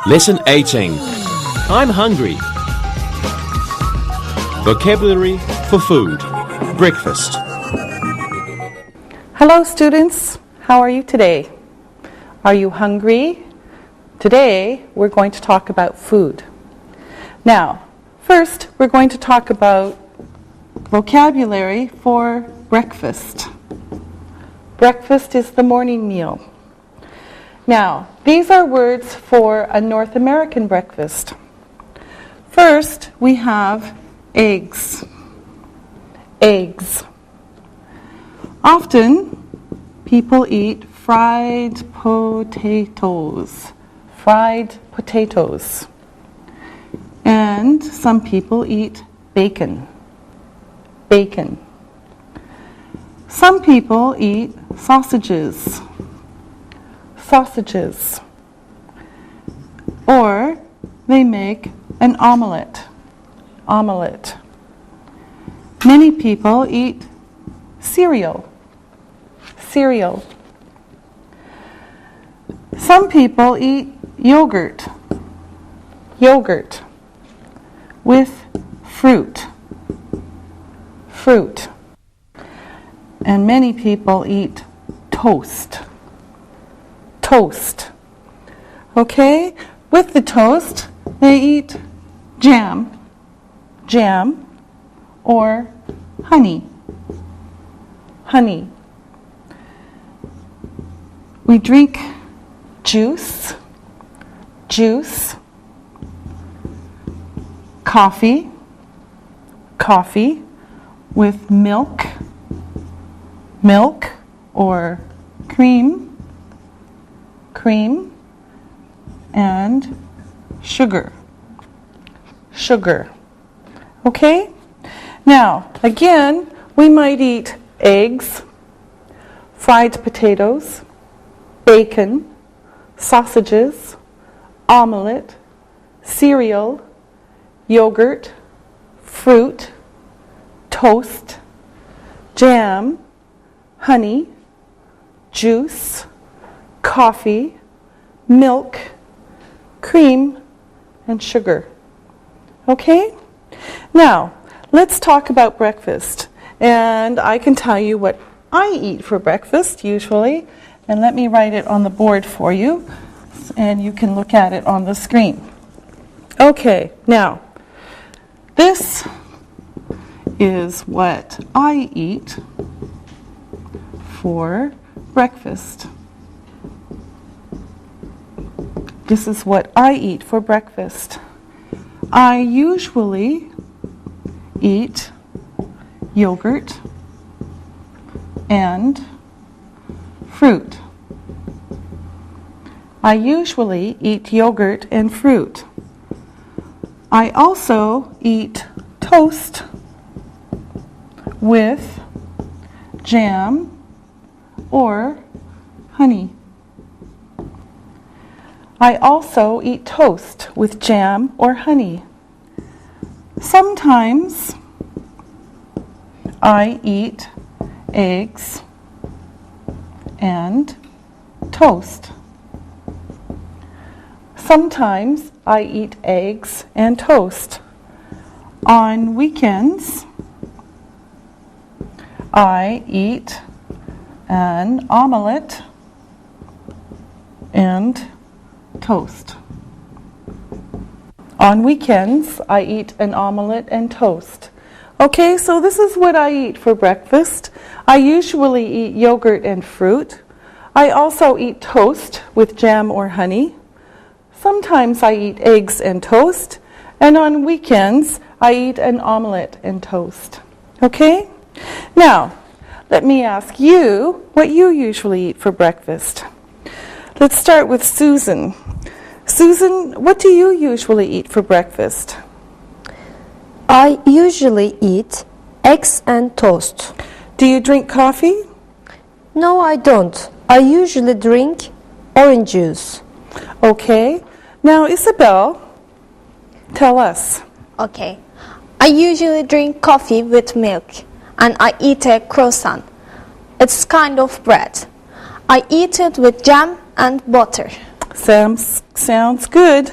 Lesson 18. I'm hungry. Vocabulary for food. Breakfast. Hello students, how are you today? Are you hungry? Today we're going to talk about food. Now, first we're going to talk about vocabulary for breakfast. Breakfast is the morning meal. Now, these are words for a North American breakfast. First, we have eggs. Eggs. Often, people eat fried potatoes. Fried potatoes. And some people eat bacon. Bacon. Some people eat sausages. Sausages. Or they make an omelette. Omelette. Many people eat cereal. Cereal. Some people eat yogurt. Yogurt. With fruit. Fruit. And many people eat toast. Toast. Okay? With the toast, they eat jam. Jam. Or honey. Honey. We drink juice. Juice. Coffee. Coffee. With milk. Milk or cream. Cream. And sugar. Sugar. Okay? Now, again, we might eat eggs, fried potatoes, bacon, sausages, omelette, cereal, yogurt, fruit, toast, jam, honey, juice, coffee, milk, cream, and sugar. Okay? Now, let's talk about breakfast. And I can tell you what I eat for breakfast usually. And let me write it on the board for you. And you can look at it on the screen. Okay, now, this is what I eat for breakfast. This is what I eat for breakfast. I usually eat yogurt and fruit. I usually eat yogurt and fruit. I also eat toast with jam or honey. I also eat toast with jam or honey. Sometimes I eat eggs and toast. Sometimes I eat eggs and toast. On weekends, I eat an omelette and toast. On weekends, I eat an omelette and toast. Okay, so this is what I eat for breakfast. I usually eat yogurt and fruit. I also eat toast with jam or honey. Sometimes I eat eggs and toast. And on weekends, I eat an omelette and toast. Okay? Now, let me ask you what you usually eat for breakfast. Let's start with Susan. Susan, what do you usually eat for breakfast? I usually eat eggs and toast. Do you drink coffee? No, I don't. I usually drink orange juice. Okay. Now, Isabel, tell us. Okay. I usually drink coffee with milk and I eat a croissant. It's kind of bread. I eat it with jam and butter. Sounds good.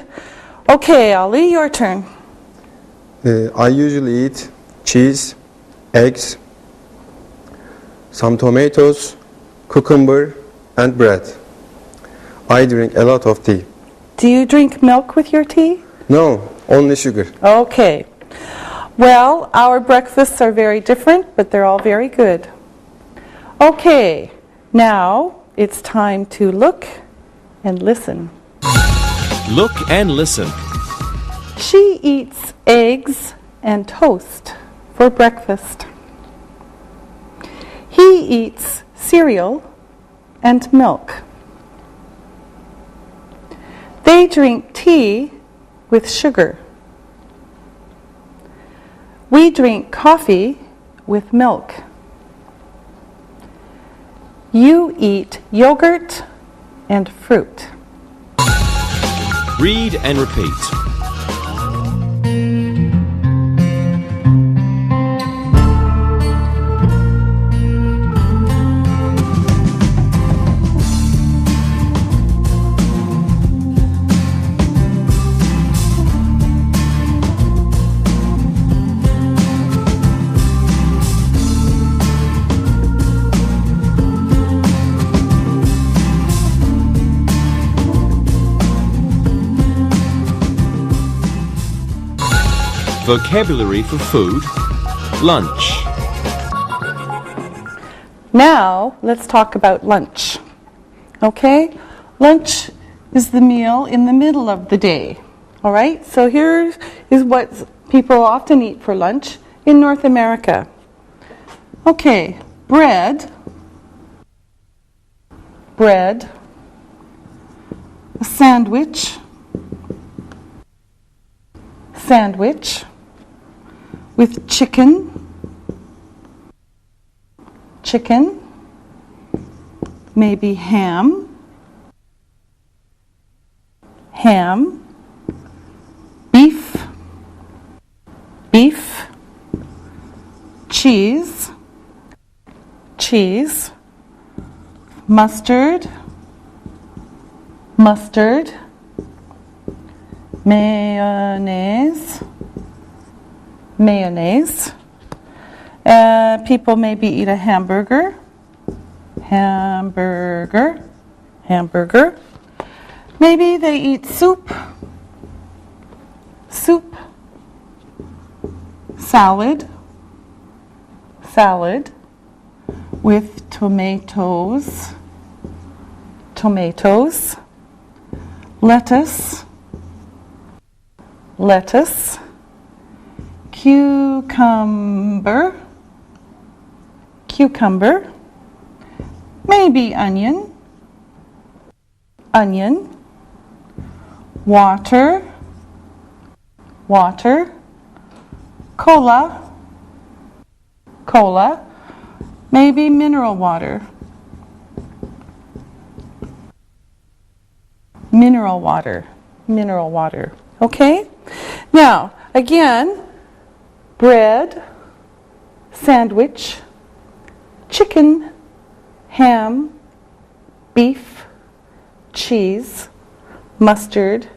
Okay, Ali, your turn. I usually eat cheese, eggs, some tomatoes, cucumber, and bread. I drink a lot of tea. Do you drink milk with your tea? No, only sugar. Okay. Well, our breakfasts are very different, but they're all very good. Okay, now it's time to look and listen. Look and listen. She eats eggs and toast for breakfast. He eats cereal and milk. They drink tea with sugar. We drink coffee with milk. You eat yogurt and fruit. Read and repeat. Vocabulary for food. Lunch. Now, let's talk about lunch. Okay? Lunch is the meal in the middle of the day. All right? So here is what people often eat for lunch in North America. Okay, bread, a sandwich, with chicken, maybe ham, beef, cheese, mustard, mayonnaise. People maybe eat a hamburger. Maybe they eat soup, salad with tomatoes, lettuce, cucumber, maybe onion, water, cola, maybe mineral water, okay? Now, again, bread, sandwich, chicken, ham, beef, cheese, mustard,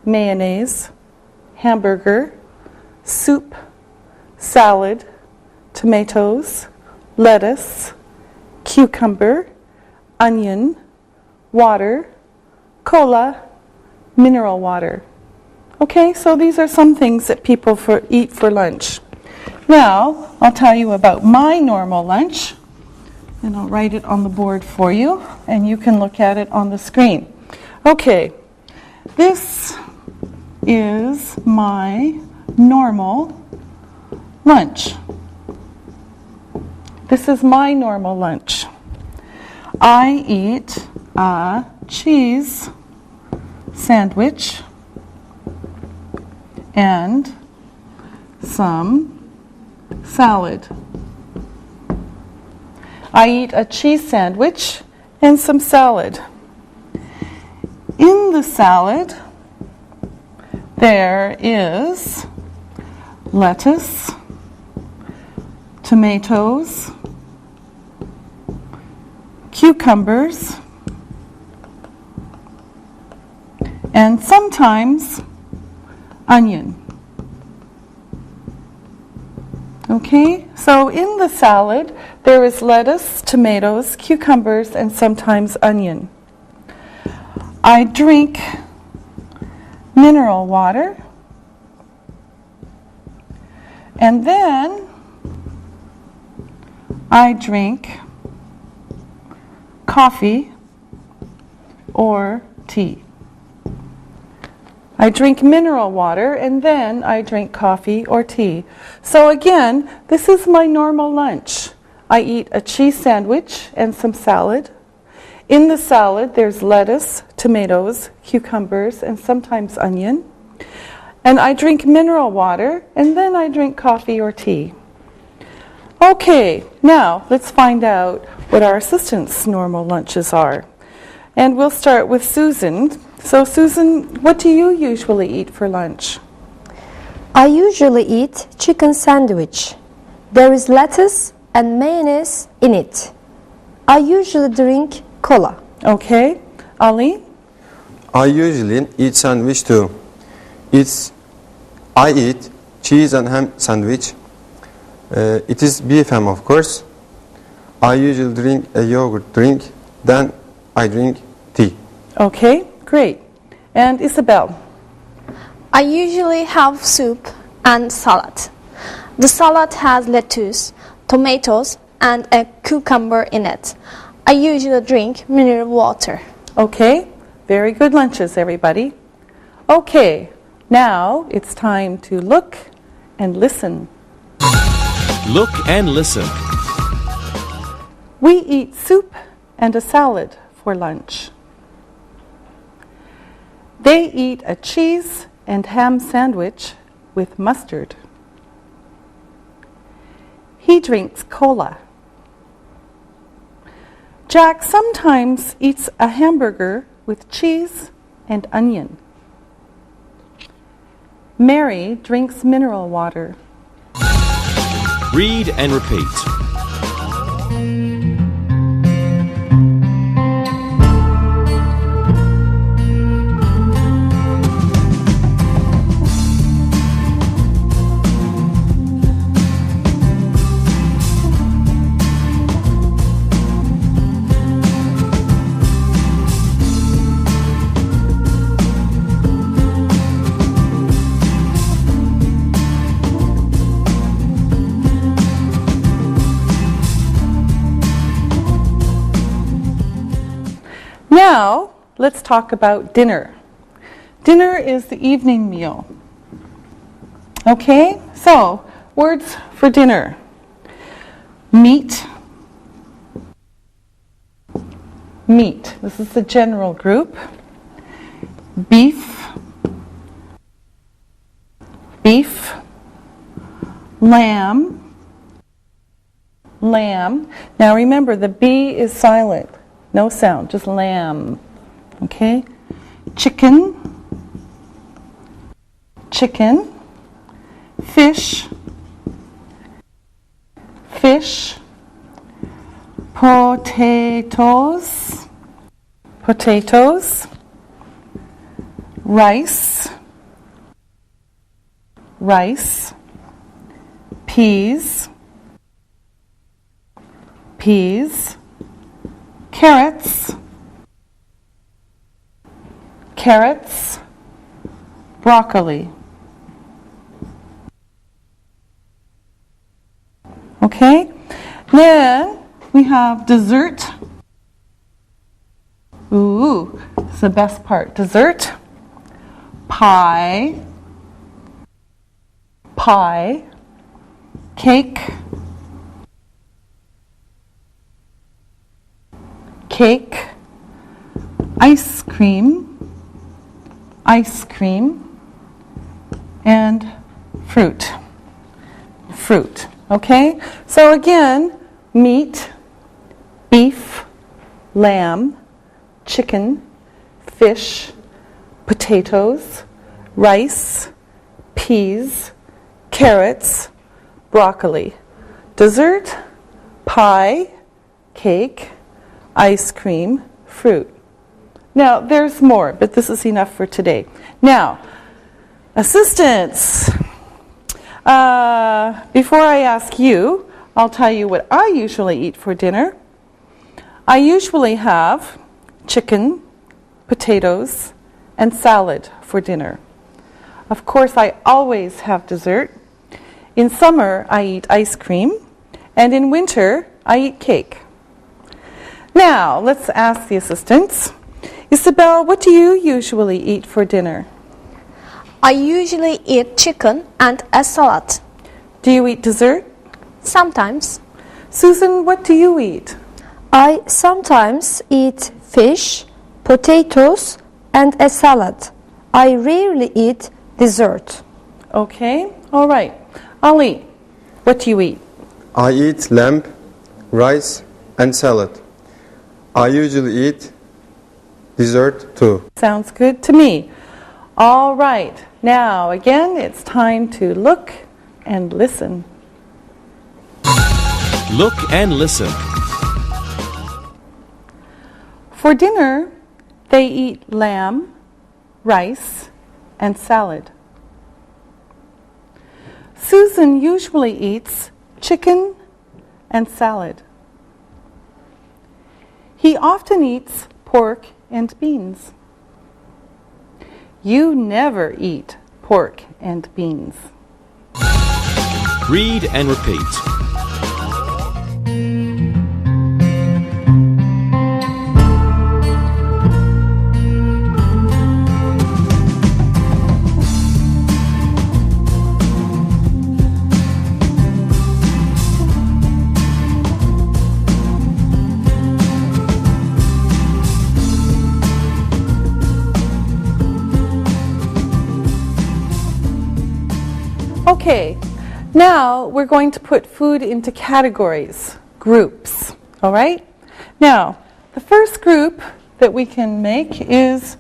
mayonnaise, hamburger, soup, salad, tomatoes, lettuce, cucumber, onion, water, cola, mineral water. Okay, so these are some things that people eat for lunch. Now, I'll tell you about my normal lunch, and I'll write it on the board for you, and you can look at it on the screen. Okay, this is my normal lunch. This is my normal lunch. I eat a cheese sandwich and some salad. I eat a cheese sandwich and some salad. In the salad, there is lettuce, tomatoes, cucumbers, and sometimes onion. Okay, so in the salad there is lettuce, tomatoes, cucumbers, and sometimes onion. I drink mineral water, and then I drink coffee or tea. I drink mineral water, and then I drink coffee or tea. So again, this is my normal lunch. I eat a cheese sandwich and some salad. In the salad, there's lettuce, tomatoes, cucumbers, and sometimes onion. And I drink mineral water, and then I drink coffee or tea. Okay, now let's find out what our assistants' normal lunches are. And we'll start with Susan. So Susan, what do you usually eat for lunch? I usually eat chicken sandwich. There is lettuce and mayonnaise in it. I usually drink cola. Okay, Ali? I usually eat sandwich too. I eat cheese and ham sandwich. It is beef ham, of course. I usually drink a yogurt drink, then I drink tea. Okay, great. And Isabel? I usually have soup and salad. The salad has lettuce, tomatoes, and a cucumber in it. I usually drink mineral water. Okay, very good lunches, everybody. Okay, now it's time to look and listen. Look and listen. We eat soup and a salad for lunch. They eat a cheese and ham sandwich with mustard. He drinks cola. Jack sometimes eats a hamburger with cheese and onion. Mary drinks mineral water. Read and repeat. Now, let's talk about dinner. Dinner is the evening meal. Okay, so words for dinner. Meat. Meat. This is the general group. Beef. Beef. Lamb. Lamb. Now remember, the B is silent. No sound, just lamb. Okay? Chicken. Chicken. Fish. Fish. Potatoes. Potatoes. Rice. Rice. Peas. Peas. Carrots. Carrots. Broccoli. Okay? Then we have dessert. Ooh, it's the best part. Dessert. Pie. Pie. Cake. Cake. Ice cream. Ice cream. And fruit. Fruit. Okay? So again, meat, beef, lamb, chicken, fish, potatoes, rice, peas, carrots, broccoli. Dessert, pie, cake, ice cream, fruit. Now, there's more, but this is enough for today. Now, assistants. Before I ask you, I'll tell you what I usually eat for dinner. I usually have chicken, potatoes, and salad for dinner. Of course, I always have dessert. In summer, I eat ice cream, and in winter, I eat cake. Now, let's ask the assistants. Isabel, what do you usually eat for dinner? I usually eat chicken and a salad. Do you eat dessert? Sometimes. Susan, what do you eat? I sometimes eat fish, potatoes, and a salad. I rarely eat dessert. Okay, all right. Ali, what do you eat? I eat lamb, rice, and salad. I usually eat dessert too. Sounds good to me. All right. Now, again, it's time to look and listen. Look and listen. For dinner, they eat lamb, rice, and salad. Susan usually eats chicken and salad. He often eats pork and beans. You never eat pork and beans. Read and repeat. Okay, now we're going to put food into categories, groups, all right? Now, the first group that we can make is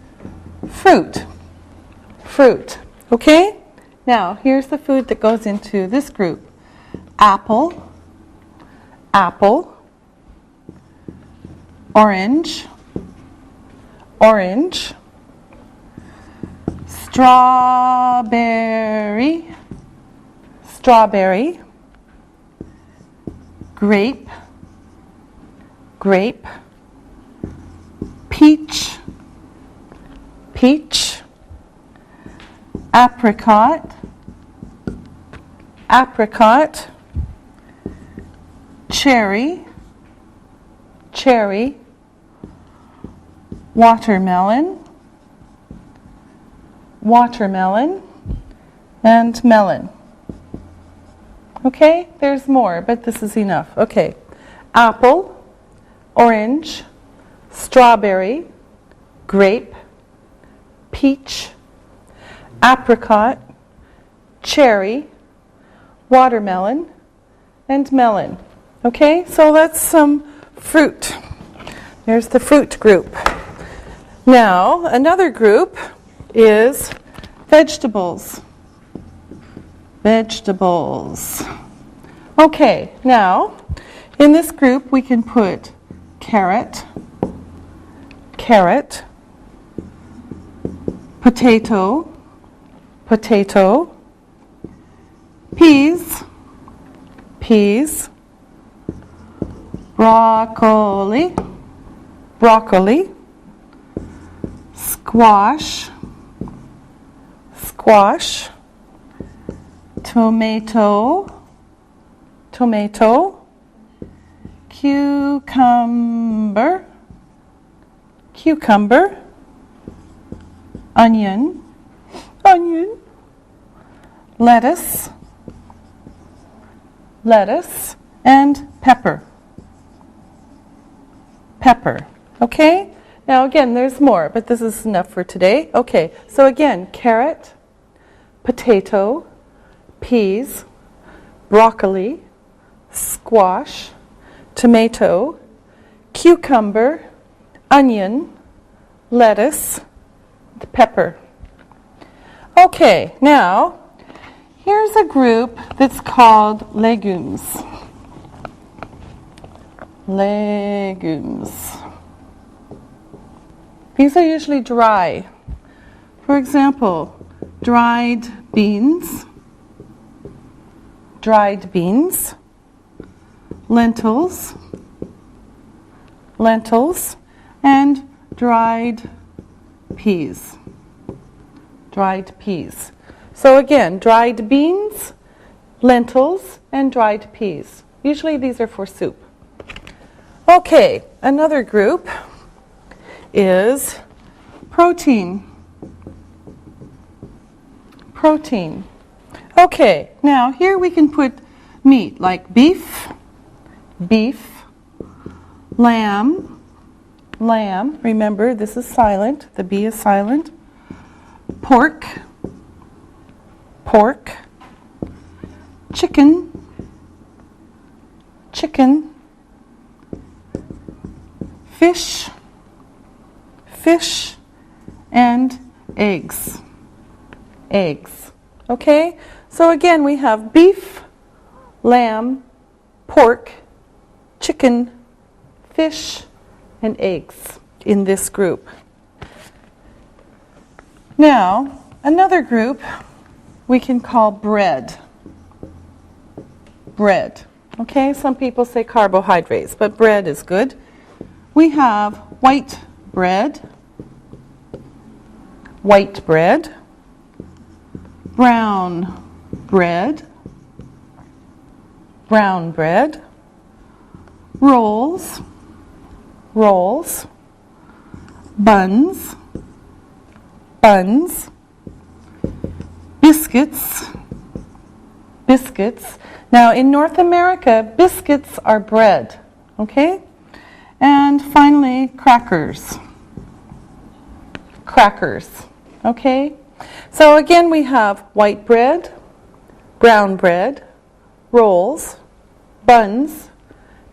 fruit. Fruit, okay? Now, here's the food that goes into this group. Apple, apple, orange, orange, strawberry, strawberry, grape, grape, peach, peach, apricot, apricot, cherry, cherry, watermelon, watermelon, and melon. Okay, there's more, but this is enough. Okay, apple, orange, strawberry, grape, peach, apricot, cherry, watermelon, and melon. Okay, so that's some fruit. There's the fruit group. Now, another group is vegetables. Vegetables. Okay, now, in this group we can put carrot, carrot, potato, potato, peas, peas, broccoli, broccoli, squash, squash, tomato, tomato, cucumber, cucumber, onion, onion, lettuce, lettuce, and pepper. Pepper. Okay? Now again, there's more, but this is enough for today. Okay, so again, carrot, potato, peas, broccoli, squash, tomato, cucumber, onion, lettuce, and pepper. Okay, now here's a group that's called legumes. Legumes. These are usually dry. For example, dried beans, lentils, and dried peas. So again, dried beans, lentils, and dried peas. Usually these are for soup. Okay, another group is protein. Okay, now here we can put meat like beef, lamb, remember this is silent, the B is silent, pork, chicken, fish, and eggs. Okay, so again we have beef, lamb, pork, chicken, fish, and eggs in this group. Now, another group we can call bread. Okay, some people say carbohydrates, but bread is good. We have white bread, brown bread, rolls, buns, biscuits. Now in North America, biscuits are bread, okay? And finally, crackers, okay? So again, we have white bread, brown bread, rolls, buns,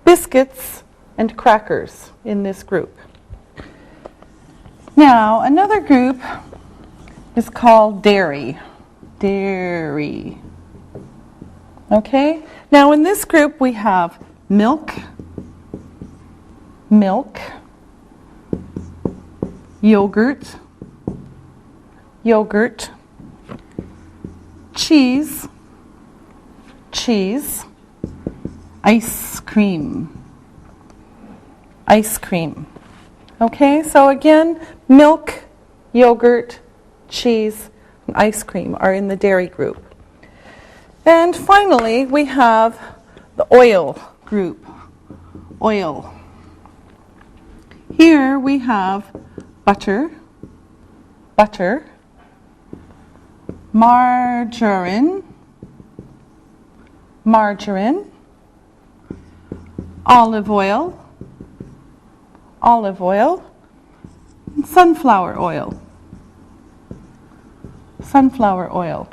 biscuits, and crackers in this group. Now, another group is called dairy. Okay? Now, in this group, we have milk, yogurt, cheese, ice cream. Okay, so again, milk, yogurt, cheese, and ice cream are in the dairy group. And finally, we have the oil group. Here we have butter, margarine, olive oil, and sunflower oil.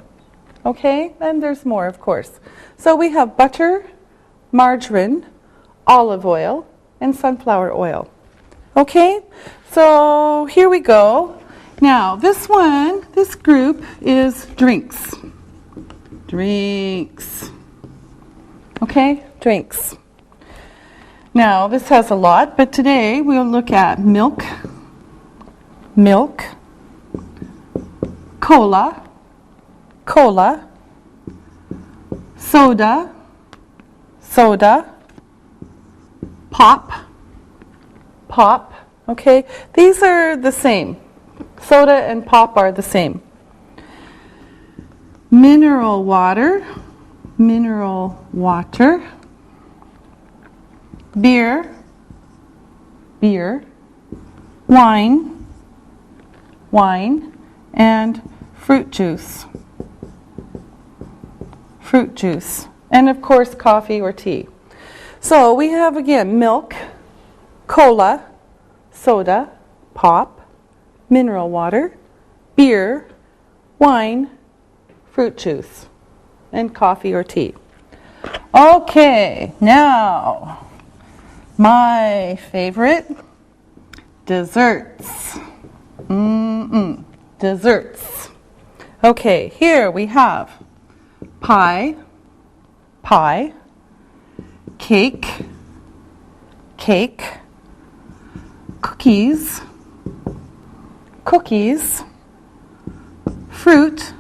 Okay, and there's more, of course. So we have butter, margarine, olive oil, and sunflower oil. Okay, so here we go. Now, this group is drinks. Okay, drinks. Now, this has a lot, but today we'll look at milk, cola, soda, pop. Okay, these are the same. Soda and pop are the same. Mineral water, beer, wine, and fruit juice. And of course, coffee or tea. So we have again milk, cola, soda, pop, mineral water, beer, wine, fruit juice, and coffee or tea. Okay, now my favorite, desserts. Desserts. Okay, here we have pie, cake, cookies, cookies, fruit,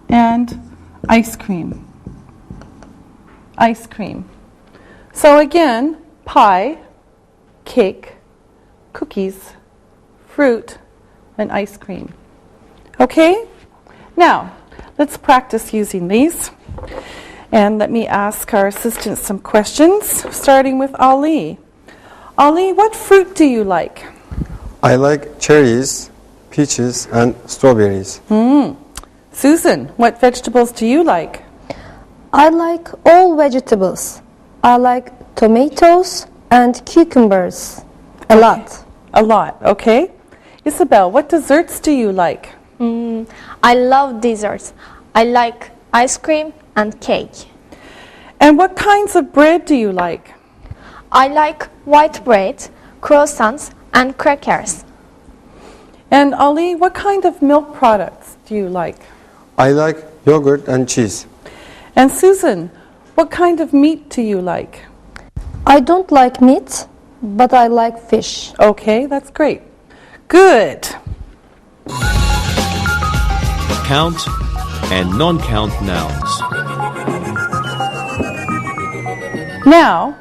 and ice cream. Ice cream. So again, pie, cake, cookies, fruit, and ice cream. Okay? Now, let's practice using these. And let me ask our assistant some questions, starting with Ali. Ali, what fruit do you like? I like cherries, peaches, and strawberries. Susan, what vegetables do you like? I like all vegetables. I like tomatoes and cucumbers a lot. A lot, okay. Isabel, what desserts do you like? I love desserts. I like ice cream and cake. And what kinds of bread do you like? I like white bread, croissants, and crackers. And Ali, what kind of milk products do you like? I like yogurt and cheese. And Susan, what kind of meat do you like? I don't like meat, but I like fish. Okay, that's great. Good. Count and non-count nouns. Now,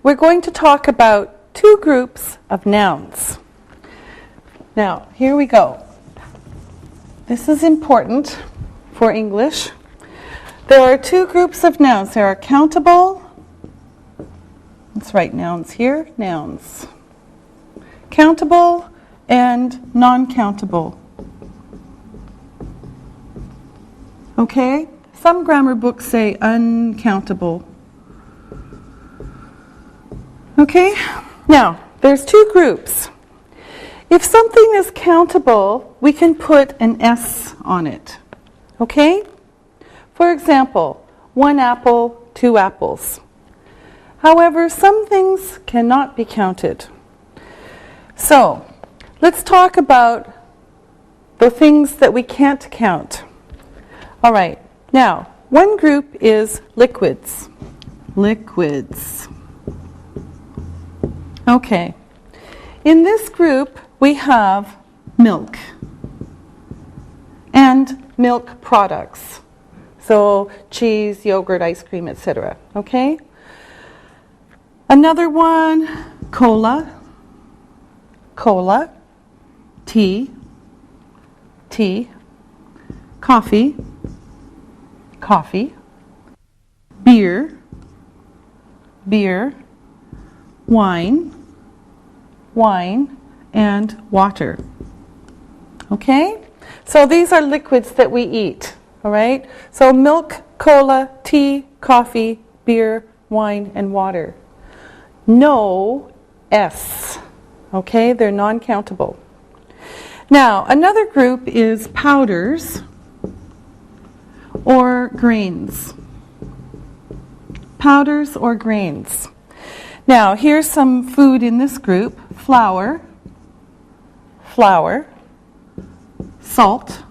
we're going to talk about two groups of nouns. Now, here we go. This is important for English. There are two groups of nouns. There are countable. Let's write nouns here. Nouns. Countable and non-countable. Okay? Some grammar books say uncountable. Okay? Now, there's two groups. If something is countable, we can put an S on it. Okay? For example, 1 apple, 2 apples. However, some things cannot be counted. So, let's talk about the things that we can't count. All right. Now, one group is liquids. Liquids. Okay. In this group, we have milk and milk products. So cheese, yogurt, ice cream, etc. Okay? Another one, cola, tea, coffee, beer, wine, and water. Okay? So these are liquids that we eat. All right? So milk, cola, tea, coffee, beer, wine, and water. No S. Okay? They're non-countable. Now, another group is powders or grains. Powders or grains. Now, here's some food in this group. Flour, salt,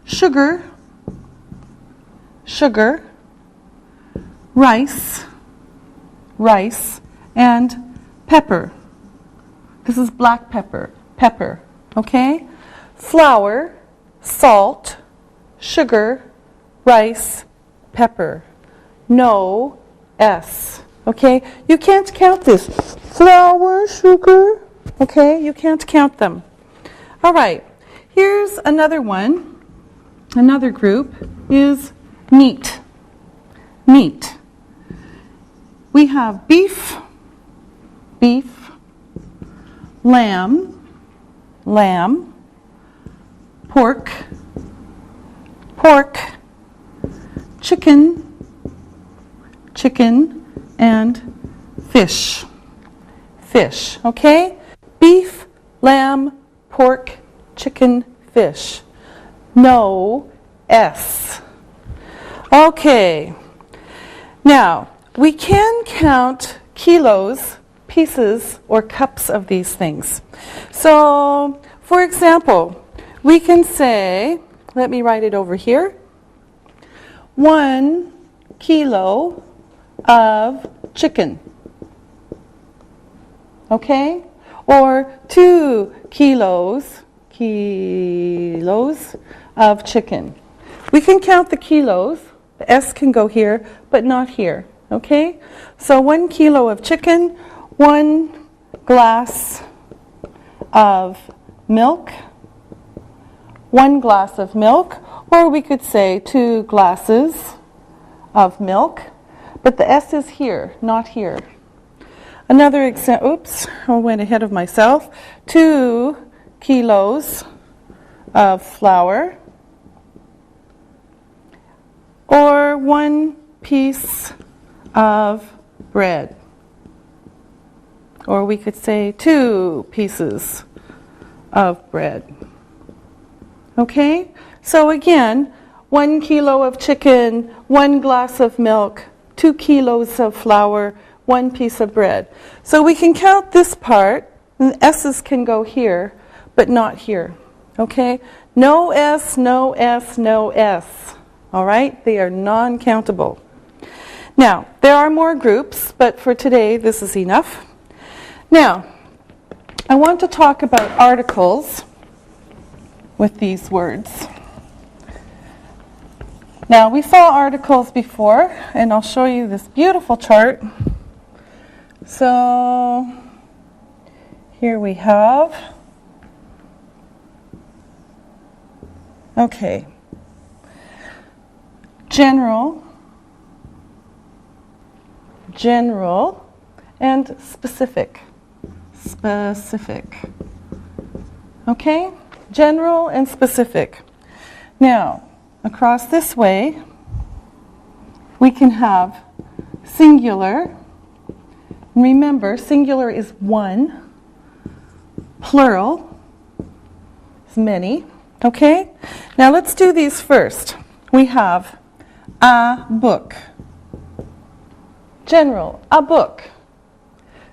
sugar, rice, and pepper. This is black pepper, okay? Flour, salt, sugar, rice, pepper. No S, okay? You can't count this. Flour, sugar, okay? You can't count them. All right, here's another one. Another group is meat. Meat. We have beef, lamb, pork, chicken, and fish. Okay? Beef, lamb, pork, chicken, fish. No S. Okay. Now, we can count kilos, pieces, or cups of these things. So, for example, we can say, let me write it over here, 1 kilo of chicken. okay? Or 2 kilos of chicken. We can count the kilos. The S can go here, but not here, okay? So 1 kilo of chicken, 1 glass of milk, 1 glass of milk, or we could say 2 glasses of milk, but the S is here, not here. Another example, oops, I went ahead of myself. 2 kilos of flour, or 1 piece of bread. Or we could say 2 pieces of bread. Okay? So again, 1 kilo of chicken, 1 glass of milk, 2 kilos of flour, 1 piece of bread. So we can count this part, and the S's can go here, but not here. Okay? No S, no S, no S. All right? They are non-countable. Now, there are more groups, but for today, this is enough. Now, I want to talk about articles with these words. Now, we saw articles before, and I'll show you this beautiful chart. So, here we have, okay, general, and specific. Okay? General and specific. Now, across this way, we can have singular. Remember, singular is 1. Plural is many. Okay? Now, let's do these first. We have a book. General, a book.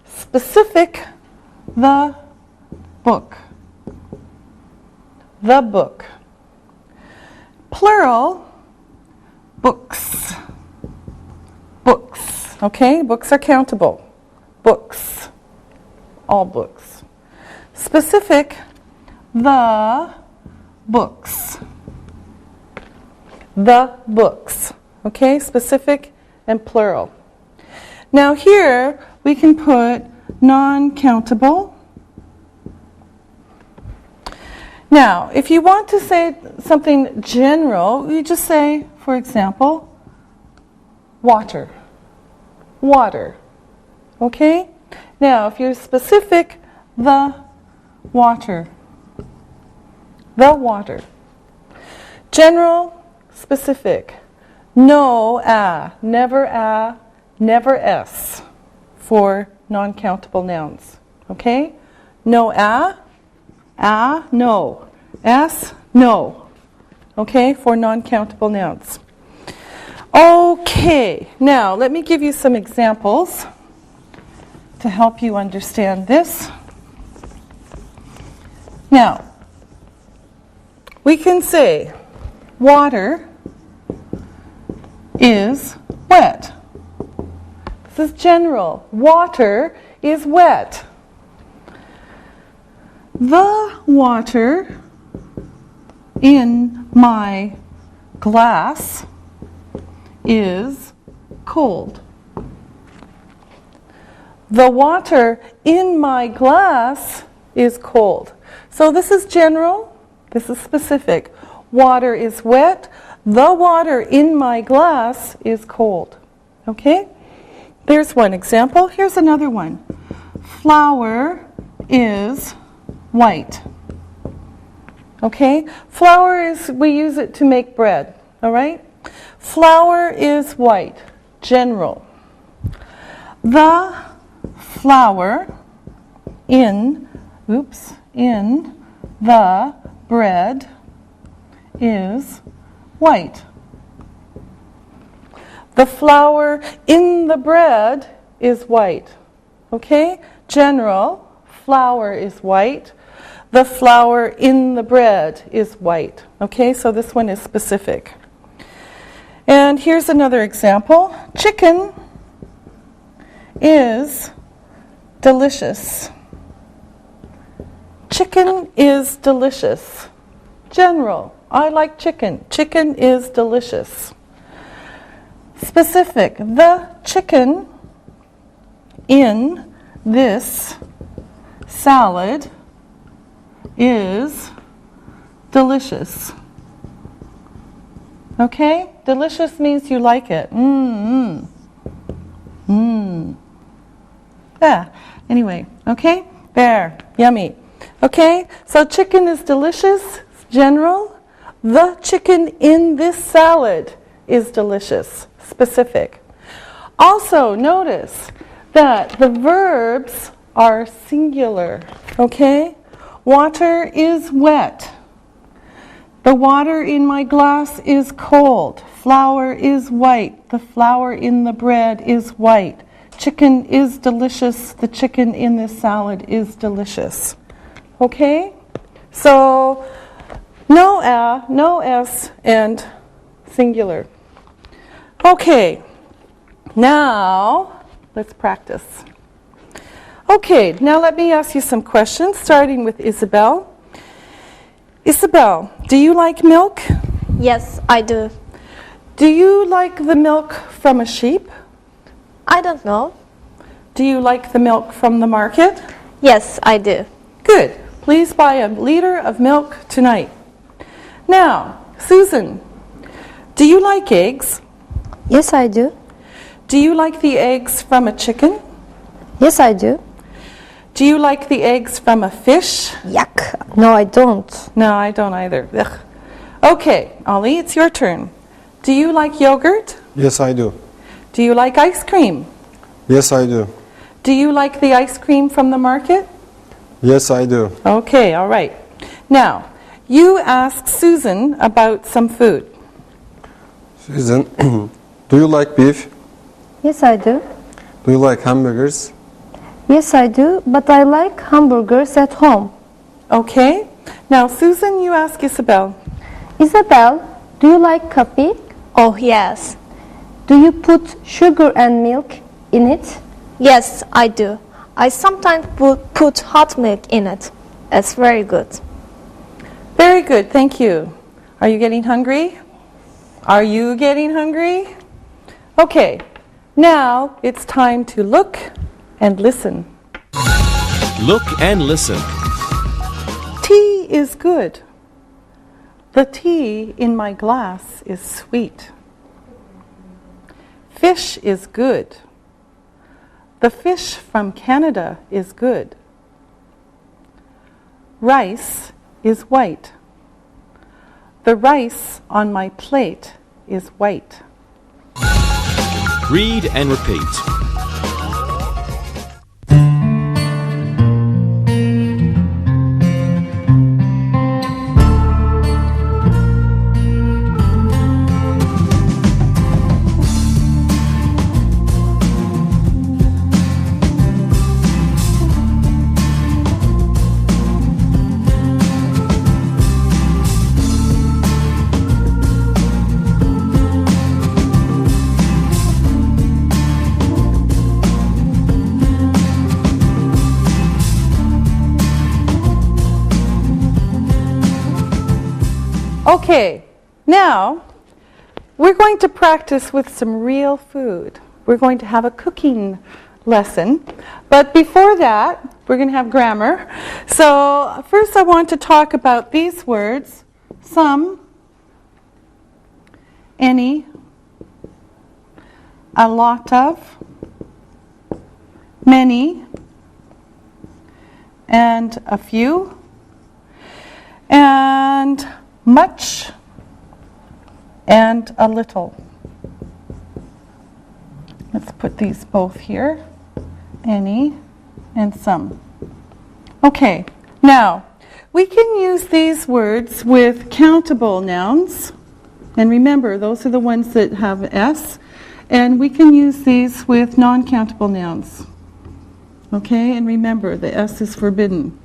Specific, the book. The book. Plural, books. Books. Okay? Books are countable. Books. All books. Specific, the books. The books. Okay? Specific and plural. Now here we can put non-countable. Now, if you want to say something general, you just say, for example, water. Water. Okay? Now, if you're specific, the water. The water. General, specific. No, never S for non-countable nouns. Okay? No, no. S, no. Okay? For non-countable nouns. Okay. Now, let me give you some examples to help you understand this. Now, we can say water is wet. This is general. Water is wet. The water in my glass is cold. The water in my glass is cold. So this is general. This is specific. Water is wet. The water in my glass is cold. Okay? There's one example. Here's another one. Flour is white. Okay? Flour is, we use it to make bread. All right? Flour is white. General. The flour in the bread is white. The flour in the bread is white. Okay? General, flour is white. The flour in the bread is white. Okay? So this one is specific. And here's another example. Chicken is delicious. Chicken is delicious. General, I like chicken. Chicken is delicious. Specific, the chicken in this salad is delicious. Okay? Delicious means you like it. Yeah. Anyway, okay? There. Yummy. Okay? So chicken is delicious, general. The chicken in this salad is delicious, specific. Also, notice that the verbs are singular. Okay? Water is wet. The water in my glass is cold. Flour is white. The flour in the bread is white. Chicken is delicious. The chicken in this salad is delicious. Okay? So, no a, no s, and singular. Okay. Now, let's practice. Okay, now let me ask you some questions, starting with Isabel. Isabel, do you like milk? Yes, I do. Do you like the milk from a sheep? I don't know. Do you like the milk from the market? Yes, I do. Good. Please buy a liter of milk tonight. Now, Susan, do you like eggs? Yes, I do. Do you like the eggs from a chicken? Yes, I do. Do you like the eggs from a fish? Yuck. No, I don't. No, I don't either. Ugh. Okay, Ollie, it's your turn. Do you like yogurt? Yes, I do. Do you like ice cream? Yes, I do. Do you like the ice cream from the market? Yes, I do. Okay, all right. Now, you ask Susan about some food. Susan, do you like beef? Yes, I do. Do you like hamburgers? Yes, I do, but I like hamburgers at home. Okay. Now, Susan, you ask Isabel. Isabel, do you like coffee? Oh, yes. Do you put sugar and milk in it? Yes, I do. I sometimes put hot milk in it. It's very good. Very good, thank you. Are you getting hungry? Are you getting hungry? Okay. Now, it's time to look and listen. Look and listen. Tea is good. The tea in my glass is sweet. Fish is good. The fish from Canada is good. Rice is white. The rice on my plate is white. Read and repeat. Okay, now we're going to practice with some real food. We're going to have a cooking lesson. But before that, we're going to have grammar. So first I want to talk about these words. Some, any, a lot of, many, and a few, and much, and a little. Let's put these both here. Any and some. Okay, now we can use these words with countable nouns. And remember, those are the ones that have S. And we can use these with non-countable nouns. Okay, and remember, the S is forbidden.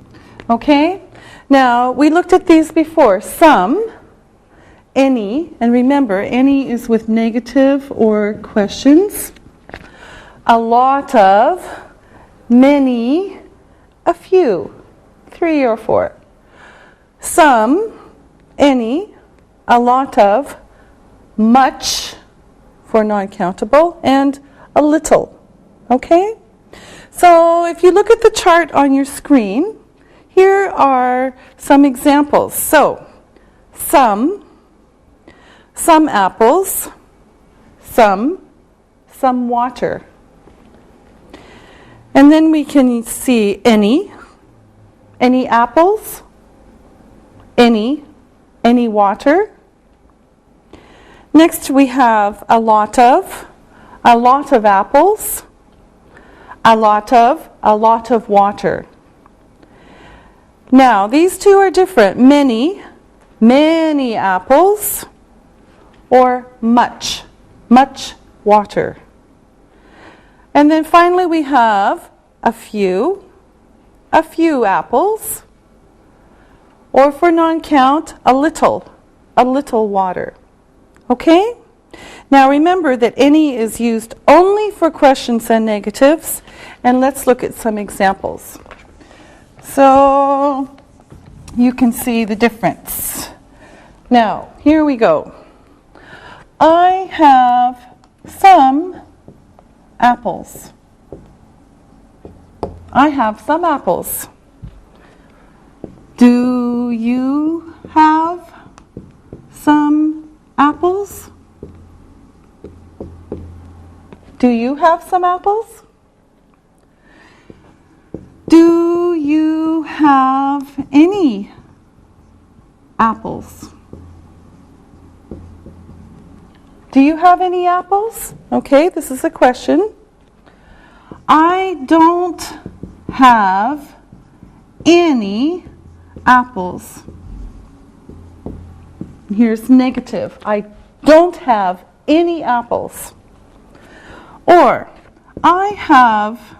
Okay? Now, we looked at these before. Some, any, and remember, any is with negative or questions. A lot of, many, a few, 3 or 4. Some, any, a lot of, much for non-countable, and a little. Okay? So if you look at the chart on your screen, here are some examples. So, some apples, some water. And then we can see any apples, any water. Next we have a lot of apples, a lot of water. Now these two are different. Many apples, or much water. And then finally we have a few apples, or for non-count, a little water. Okay? Now remember that any is used only for questions and negatives, and let's look at some examples. So you can see the difference. Now, here we go. I have some apples. I have some apples. Do you have some apples? Do you have some apples? Do you have any apples? Do you have any apples? Okay, this is a question. I don't have any apples. Here's negative. I don't have any apples. Or, I have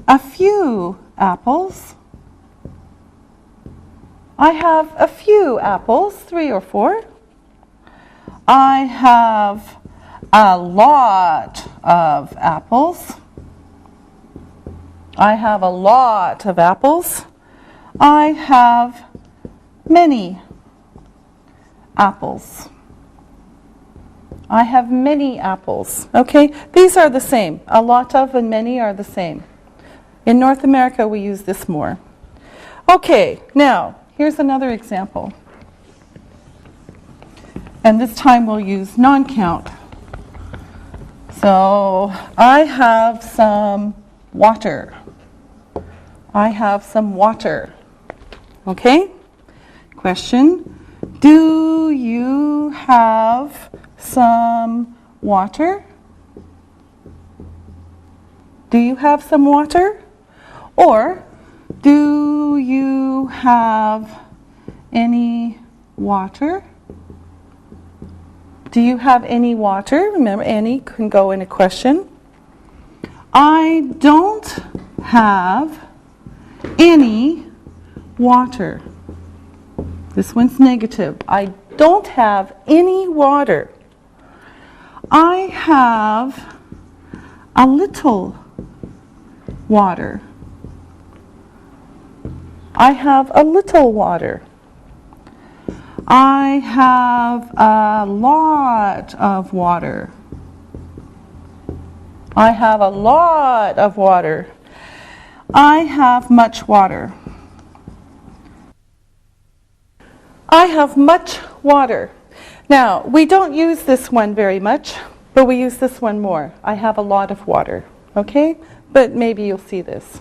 a few apples. I have a few apples, 3 or 4. I have a lot of apples. I have a lot of apples. I have many apples. I have many apples. Okay, these are the same. A lot of and many are the same. In North America, we use this more. Okay, now, here's another example. And this time we'll use non-count. So, I have some water. I have some water. Okay? Question. Do you have some water? Do you have some water? Or, do you have any water? Do you have any water? Remember, any can go in a question. I don't have any water. This one's negative. I don't have any water. I have a little water. I have a little water. I have a lot of water. I have a lot of water. I have much water. I have much water. Now, we don't use this one very much, but we use this one more. I have a lot of water. Okay? But maybe you'll see this.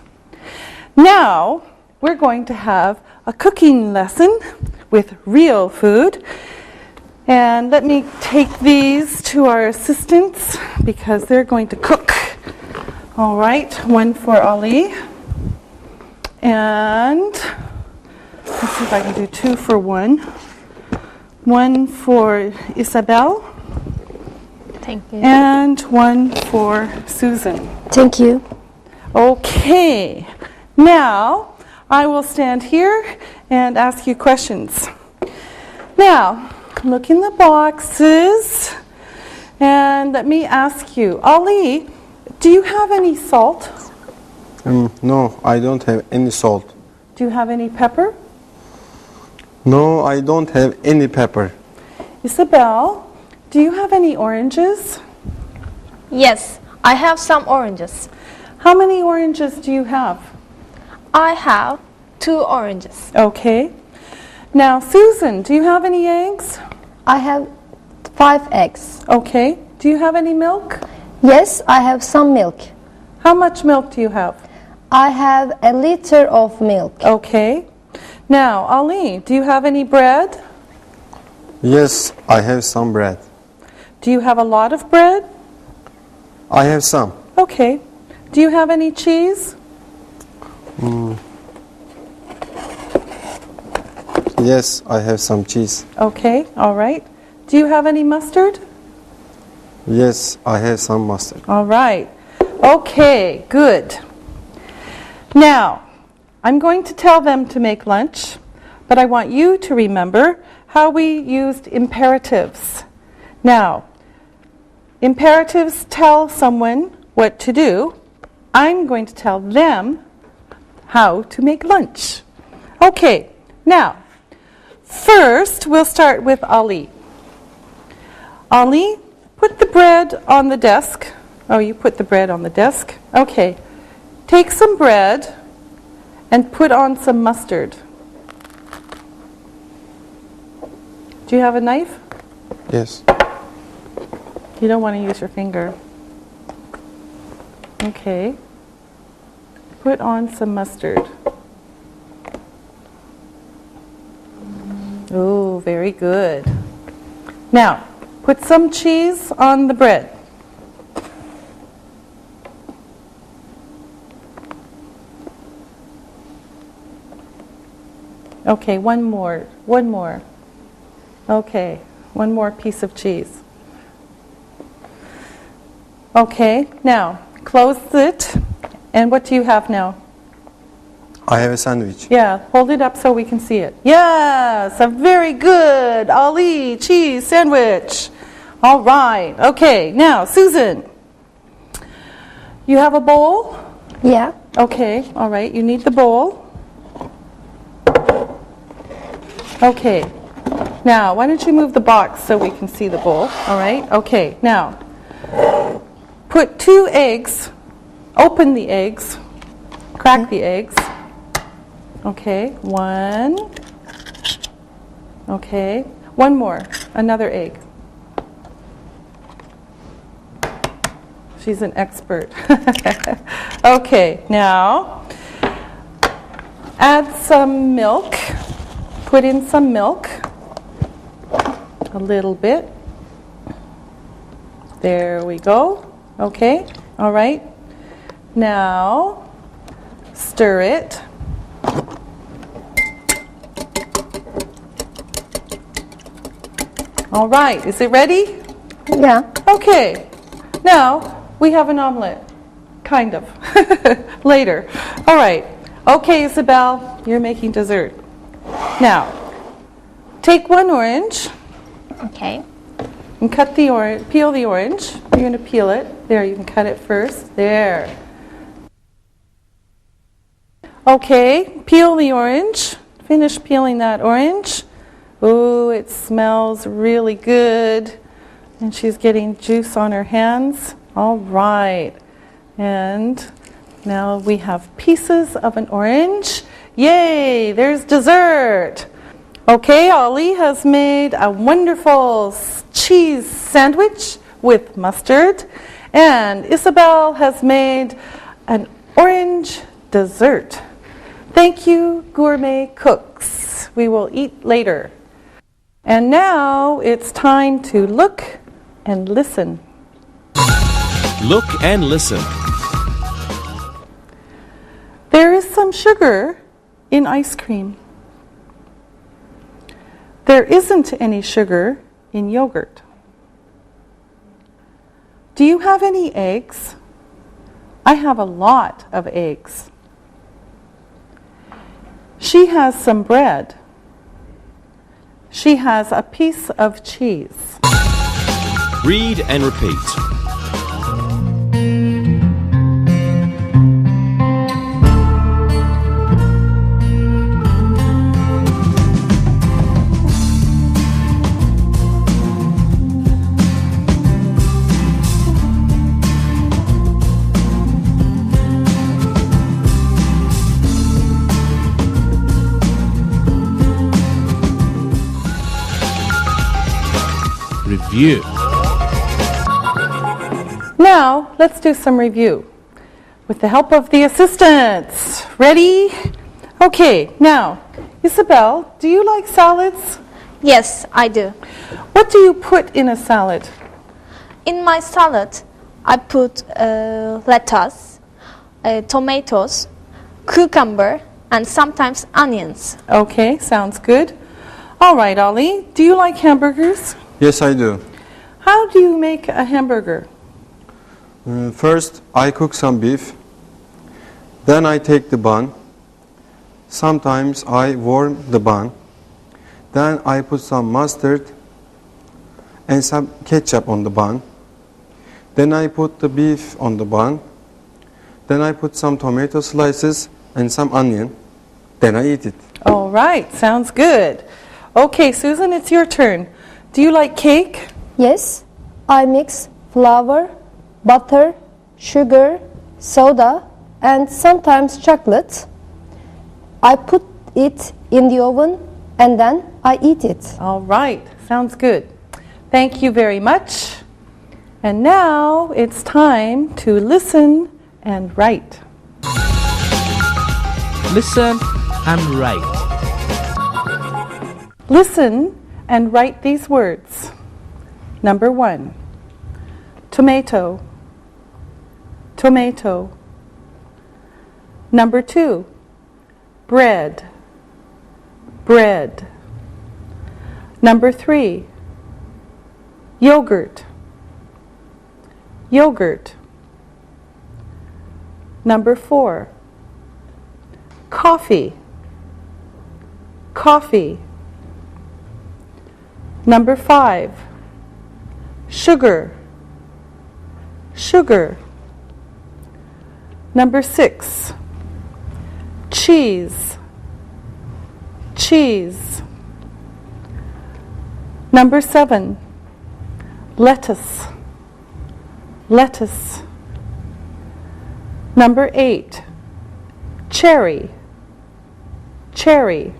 Now, we're going to have a cooking lesson with real food. And let me take these to our assistants because they're going to cook. All right, one for Ali. And let's see if I can do 2 for 1. One for Isabel. Thank you. And one for Susan. Thank you. Okay, now I will stand here and ask you questions. Now, look in the boxes and let me ask you, Ali, do you have any salt? No, I don't have any salt. Do you have any pepper? No, I don't have any pepper. Isabel, do you have any oranges? Yes, I have some oranges. How many oranges do you have? I have 2 oranges. Okay. Now, Susan, do you have any eggs? I have 5 eggs. Okay. Do you have any milk? Yes, I have some milk. How much milk do you have? I have a liter of milk. Okay. Now, Ali, do you have any bread? Yes, I have some bread. Do you have a lot of bread? I have some. Okay. Do you have any cheese? Yes, I have some cheese. Okay, all right. Do you have any mustard? Yes, I have some mustard. All right. Okay, good. Now, I'm going to tell them to make lunch, but I want you to remember how we used imperatives. Now, imperatives tell someone what to do. I'm going to tell them how to make lunch. Okay, now, first we'll start with Ali. Ali, put the bread on the desk. Oh, you put the bread on the desk? Okay. Take some bread and put on some mustard. Do you have a knife? Yes. You don't want to use your finger. Okay. Put on some mustard. Oh, very good. Now, put some cheese on the bread. Okay, one more. Okay, one more piece of cheese. Okay, now close it. And what do you have now? I have a sandwich. Yeah, hold it up so we can see it. Yes, a very good Ali cheese sandwich. All right, okay, now Susan, you have a bowl? Yeah. Okay, all right, you need the bowl. Okay, now why don't you move the box so we can see the bowl, all right? Okay, now put 2 eggs, open the eggs, crack the eggs. Okay, 1. Okay, one more, another egg. She's an expert. Okay, now add some milk. Put in some milk, a little bit. There we go. Okay, all right. Now stir it. All right, is it ready? Yeah. Okay, now we have an omelet, kind of, later. All right, okay, Isabel, you're making dessert. Now, take 1 orange Okay. and cut the orange, peel the orange. You're going to peel it. There, you can cut it first. There. Okay, peel the orange. Finish peeling that orange. Ooh, it smells really good. And she's getting juice on her hands. All right. And now we have pieces of an orange. Yay, there's dessert. Okay, Ali has made a wonderful cheese sandwich with mustard. And Isabel has made an orange dessert. Thank you, gourmet cooks. We will eat later. And now it's time to look and listen. Look and listen. There is some sugar in ice cream. There isn't any sugar in yogurt. Do you have any eggs? I have a lot of eggs. She has some bread. She has a piece of cheese. Read and repeat. review. Now, let's do some review with the help of the assistants. Ready? Okay, now, Isabel, do you like salads? Yes, I do. What do you put in a salad? In my salad, I put lettuce, tomatoes, cucumber, and sometimes onions. Okay, sounds good. All right, Ali, do you like hamburgers? Yes, I do. How do you make a hamburger? First, I cook some beef. Then I take the bun. Sometimes I warm the bun. Then I put some mustard and some ketchup on the bun. Then I put the beef on the bun. Then I put some tomato slices and some onion. Then I eat it. All right, sounds good. Okay, Susan, it's your turn. Do you like cake? Yes, I mix flour, butter, sugar, soda, and sometimes chocolate. I put it in the oven and then I eat it. All right, sounds good. Thank you very much. And now it's time to listen and write. Listen and write. Listen and write these words. Number 1, tomato, tomato. Number 2, bread, bread. Number 3, yogurt, yogurt. Number 4, coffee, coffee. Number 5, sugar, sugar. Number 6, cheese, cheese. Number 7, lettuce, lettuce. Number 8, cherry, cherry.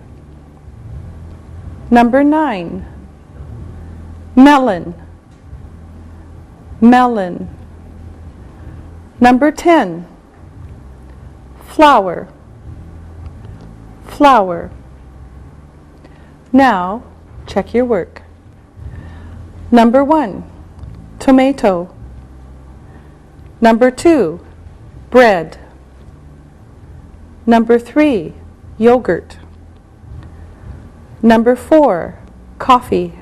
Number 9, melon, melon. Number 10, flour, flour. Now, check your work. Number 1, tomato. Number 2, bread. Number 3, yogurt. Number 4, coffee.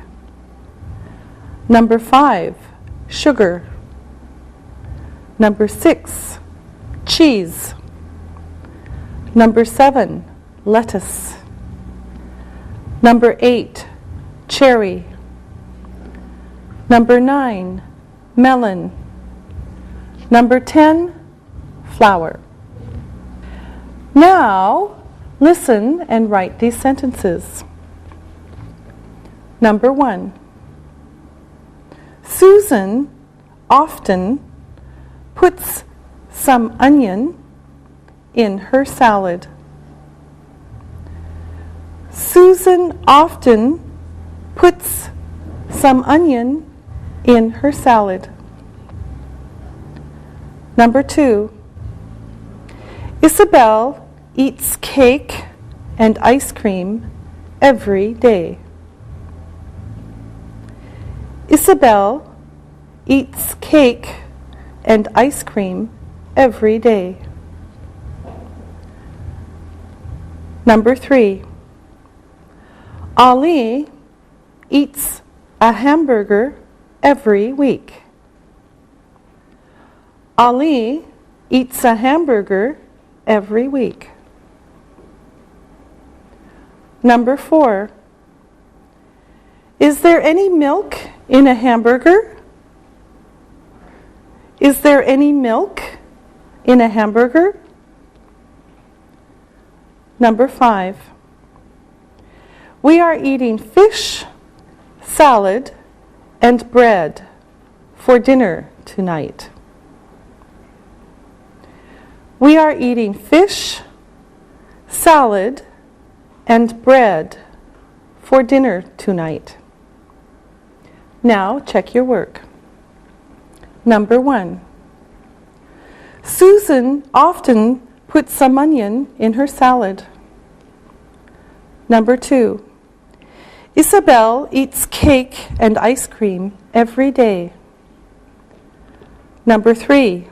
Number 5, sugar. Number 6, cheese. Number 7, lettuce. Number 8, cherry. Number 9, melon. Number 10, flour. Now, listen and write these sentences. Number 1, Susan often puts some onion in her salad. Susan often puts some onion in her salad. Number 2, Isabel eats cake and ice cream every day. Isabel eats cake and ice cream every day. Number 3, Ali eats a hamburger every week. Ali eats a hamburger every week. Number 4, is there any milk in a hamburger? Is there any milk in a hamburger? Number 5, we are eating fish, salad, and bread for dinner tonight. We are eating fish, salad, and bread for dinner tonight. Now check your work. Number 1. Susan often puts some onion in her salad. Number 2. Isabel eats cake and ice cream every day. Number 3.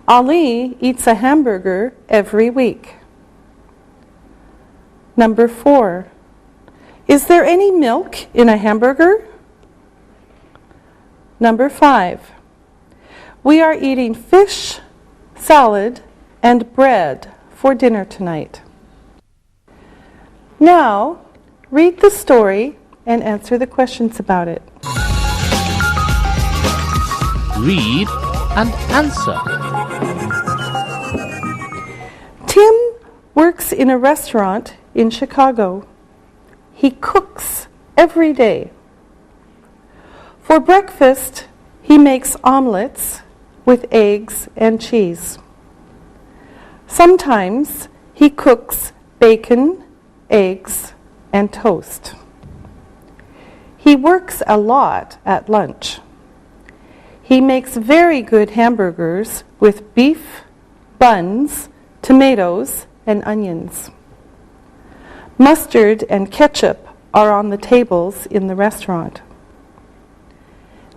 Ali eats a hamburger every week. Number 4. Is there any milk in a hamburger? Number 5. We are eating fish, salad, and bread for dinner tonight. Now, read the story and answer the questions about it. Read and answer. Tim works in a restaurant in Chicago. He cooks every day. For breakfast, he makes omelets with eggs and cheese. Sometimes he cooks bacon, eggs, and toast. He works a lot at lunch. He makes very good hamburgers with beef, buns, tomatoes, and onions. Mustard and ketchup are on the tables in the restaurant.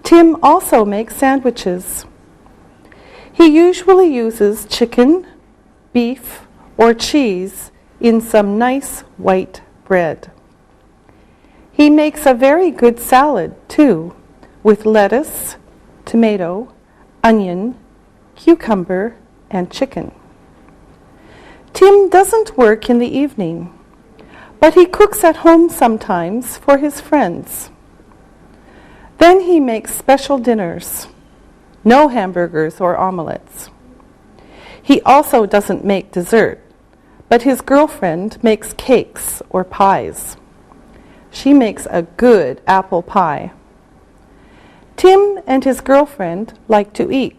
Tim also makes sandwiches. He usually uses chicken, beef, or cheese in some nice white bread. He makes a very good salad, too, with lettuce, tomato, onion, cucumber, and chicken. Tim doesn't work in the evening, but he cooks at home sometimes for his friends. Then he makes special dinners. No hamburgers or omelets. He also doesn't make dessert, but his girlfriend makes cakes or pies. She makes a good apple pie. Tim and his girlfriend like to eat,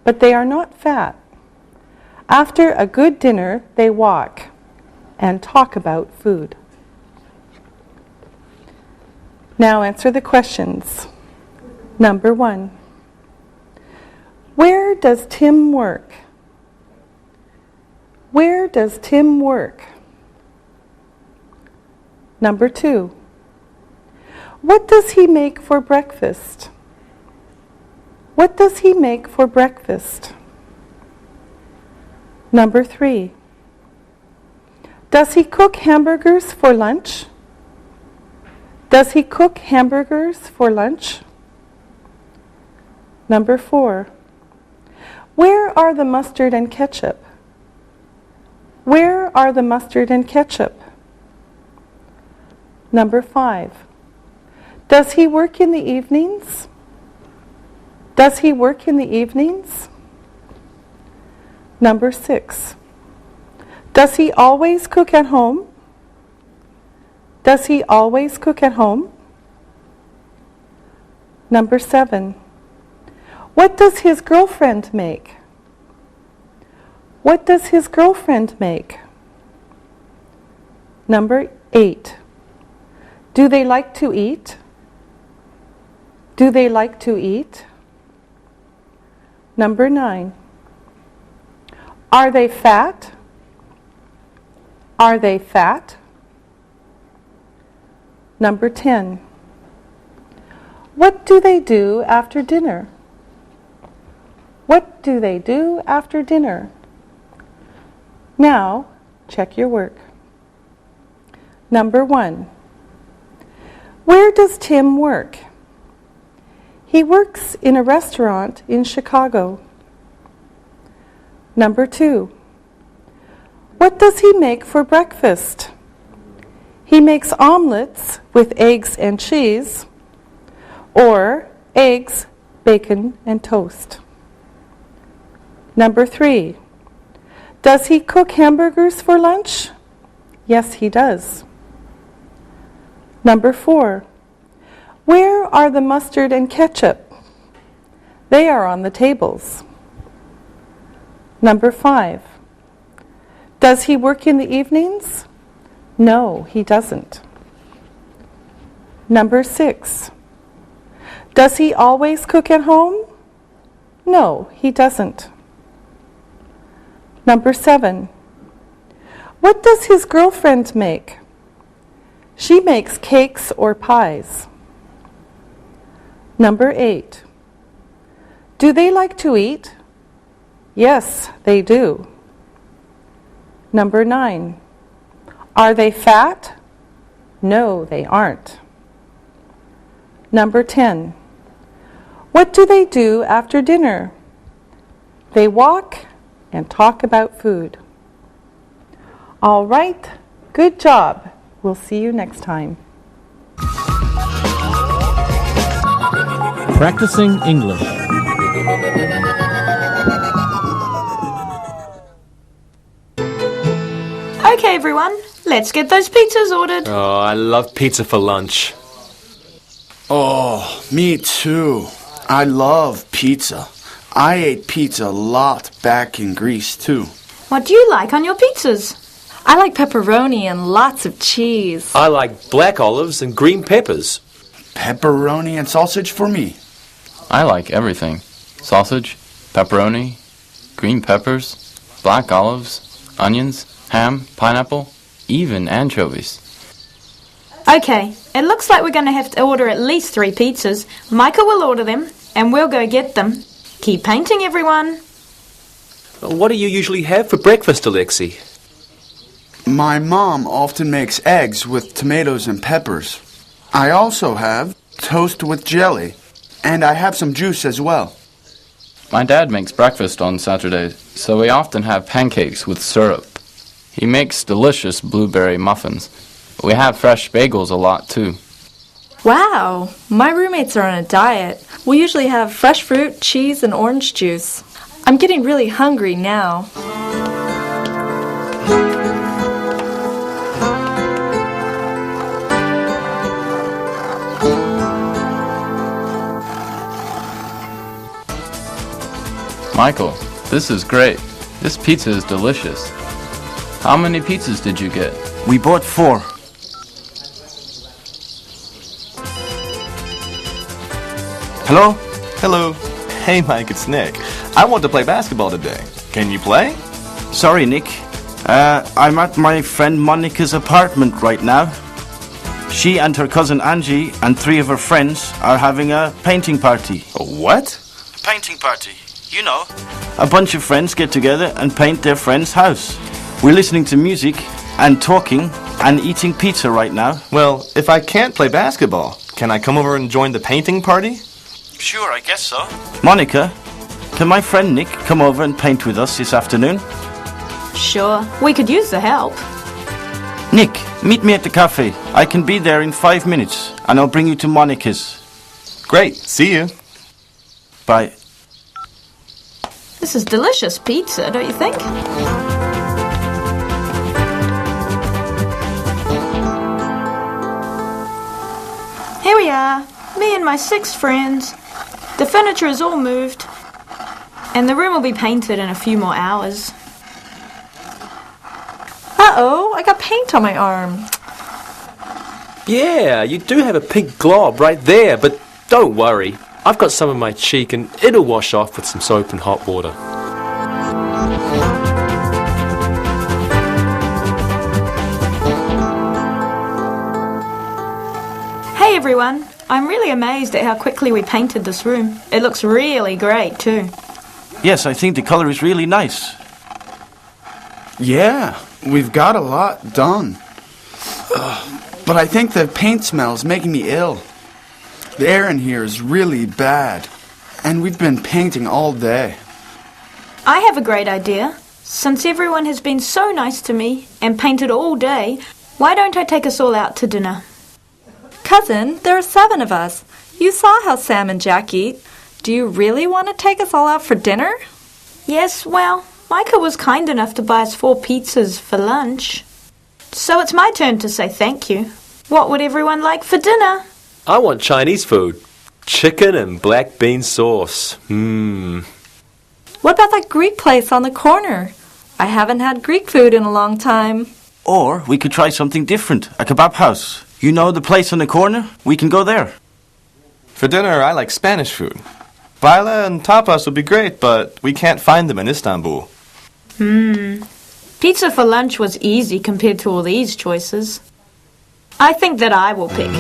but they are not fat. After a good dinner, they walk and talk about food. Now answer the questions. Number 1. Where does Tim work? Where does Tim work? Number 2. What does he make for breakfast? What does he make for breakfast? Number 3. Does he cook hamburgers for lunch? Does he cook hamburgers for lunch? Number 4. Where are the mustard and ketchup? Where are the mustard and ketchup? Number 5. Does he work in the evenings? Does he work in the evenings? Number 6. Does he always cook at home? Does he always cook at home? Number 7. What does his girlfriend make? What does his girlfriend make? Number 8. Do they like to eat? Do they like to eat? Number 9. Are they fat? Are they fat? Number 10. What do they do after dinner? What do they do after dinner? Now, check your work. Number 1. Where does Tim work? He works in a restaurant in Chicago. Number 2. What does he make for breakfast? He makes omelets with eggs and cheese, or eggs, bacon, and toast. Number 3. Does he cook hamburgers for lunch? Yes, he does. Number 4. Where are the mustard and ketchup? They are on the tables. Number 5. Does he work in the evenings? No, he doesn't. Number 6. Does he always cook at home? No, he doesn't. Number 7. What does his girlfriend make? She makes cakes or pies. Number 8. Do they like to eat? Yes, they do. Number 9. Are they fat? No, they aren't. Number 10. What do they do after dinner? They walk and talk about food. All right, good job. We'll see you next time. Practicing English. Okay, everyone, let's get those pizzas ordered. Oh, I love pizza for lunch. Oh, me too. I love pizza. I ate pizza a lot back in Greece too. What do you like on your pizzas? I like pepperoni and lots of cheese. I like black olives and green peppers. Pepperoni and sausage for me. I like everything. Sausage, pepperoni, green peppers, black olives, onions, ham, pineapple, even anchovies. Okay, it looks like we're going to have to order at least 3 pizzas. Micah will order them, and we'll go get them. Keep painting, everyone. What do you usually have for breakfast, Alexi? My mom often makes eggs with tomatoes and peppers. I also have toast with jelly, and I have some juice as well. My dad makes breakfast on Saturdays, so we often have pancakes with syrup. He makes delicious blueberry muffins. We have fresh bagels a lot, too. Wow, my roommates are on a diet. We usually have fresh fruit, cheese, and orange juice. I'm getting really hungry now. Michael, this is great. This pizza is delicious. How many pizzas did you get? We bought 4. Hello? Hello. Hey, Mike, it's Nick. I want to play basketball today. Can you play? Sorry, Nick. I'm at my friend Monica's apartment right now. She and her cousin Angie and 3 of her friends are having a painting party. A what? A painting party. You know, a bunch of friends get together and paint their friend's house. We're listening to music and talking and eating pizza right now. Well, if I can't play basketball, can I come over and join the painting party? Sure, I guess so. Monica, can my friend Nick come over and paint with us this afternoon? Sure, we could use the help. Nick, meet me at the cafe. I can be there in 5 minutes, and I'll bring you to Monica's. Great, see you. Bye. This is delicious pizza, don't you think? Here we are, me and my 6 friends. The furniture is all moved, and the room will be painted in a few more hours. Uh-oh, I got paint on my arm. Yeah, you do have a pink glob right there, but don't worry. I've got some on my cheek and it'll wash off with some soap and hot water. Hey everyone, I'm really amazed at how quickly we painted this room. It looks really great too. Yes, I think the color is really nice. Yeah, we've got a lot done. But I think the paint smell is making me ill. The air in here is really bad, and we've been painting all day. I have a great idea. Since everyone has been so nice to me and painted all day, why don't I take us all out to dinner? Cousin, there are 7 of us. You saw how Sam and Jack eat. Do you really want to take us all out for dinner? Yes, well, Micah was kind enough to buy us 4 pizzas for lunch. So it's my turn to say thank you. What would everyone like for dinner? I want Chinese food. Chicken and black bean sauce. What about that Greek place on the corner? I haven't had Greek food in a long time. Or we could try something different, a kebab house. You know the place on the corner? We can go there. For dinner, I like Spanish food. Paella and tapas would be great, but we can't find them in Istanbul. Pizza for lunch was easy compared to all these choices. I think that I will pick